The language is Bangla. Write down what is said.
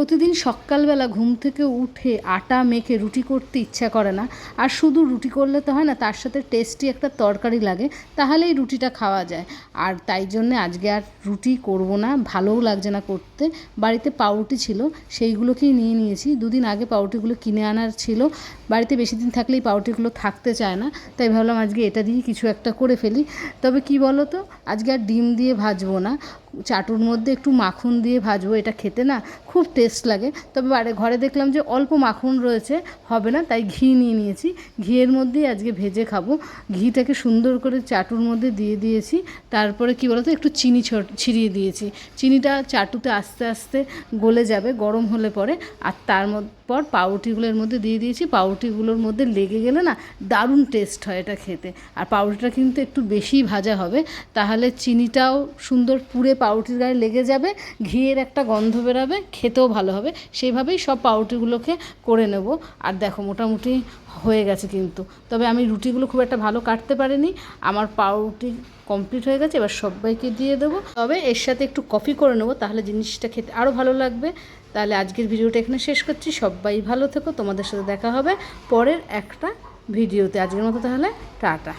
প্রতিদিন সকালবেলা ঘুম থেকে উঠে আটা মেখে রুটি করতে ইচ্ছা করে না। আর শুধু রুটি করলে তো হয় না, তার সাথে টেস্টি একটা তরকারি লাগে, তাহলেই রুটিটা খাওয়া যায়। আর তাই জন্যে আজকে আর রুটি করব না, ভালোও লাগছে না করতে। বাড়িতে পাউরুটি ছিল, সেইগুলোকেই নিয়ে নিয়েছি। দুদিন আগে পাউরুটিগুলো কিনে আনার ছিল, বাড়িতে বেশি দিন থাকলেই পাউরুটিগুলো থাকতে চায় না, তাই ভাবলাম আজকে এটা দিয়ে কিছু একটা করে ফেলি। তবে কি বলো তো, আজকে আর ডিম দিয়ে ভাজবো না, চাটুর মধ্যে একটু মাখন দিয়ে ভাজবো। এটা খেতে না খুব টেস্ট লাগে। তবে ঘরে দেখলাম যে অল্প মাখন রয়েছে, হবে না, তাই ঘি নিয়ে নিয়েছি। ঘিয়ের মধ্যেই আজকে ভেজে খাবো। ঘিটাকে সুন্দর করে চাটুর মধ্যে দিয়ে দিয়েছি। তারপরে কি বলতো, একটু চিনি ছিটিয়ে দিয়েছি। চিনিটা চাটুতে আস্তে আস্তে গলে যাবে গরম হলে পরে। আর তার পর পাউরুটিগুলোর মধ্যে দিয়ে দিয়েছি। পাউরুটিগুলোর মধ্যে লেগে গেলে না দারুণ টেস্ট হয় এটা খেতে। আর পাউরুটিটা কিন্তু একটু বেশি ভাজা হবে, তাহলে চিনিটাও সুন্দর পুড়ে পাউরুটির গায়ে লেগে যাবে, ঘিয়ের একটা গন্ধ বেরাবে, খেতেও ভালো হবে। সেইভাবেই সব পাউরুটিগুলোকে করে নেব। আর দেখো মোটামুটি হয়ে গেছে কিন্তু। তবে আমি রুটিগুলো খুব একটা ভালো কাটতে পারিনি। আমার পাউরুটি কমপ্লিট হয়ে গেছে, এবার সবাইকে দিয়ে দেবো। তবে এর সাথে একটু কফি করে নেবো, তাহলে জিনিসটা খেতে আরও ভালো লাগবে। তাহলে আজকের ভিডিওটা এখানে শেষ করছি। সবাই ভালো থেকো, তোমাদের সাথে দেখা হবে পরের একটা ভিডিওতে। আজকের মতো তাহলে টাটা।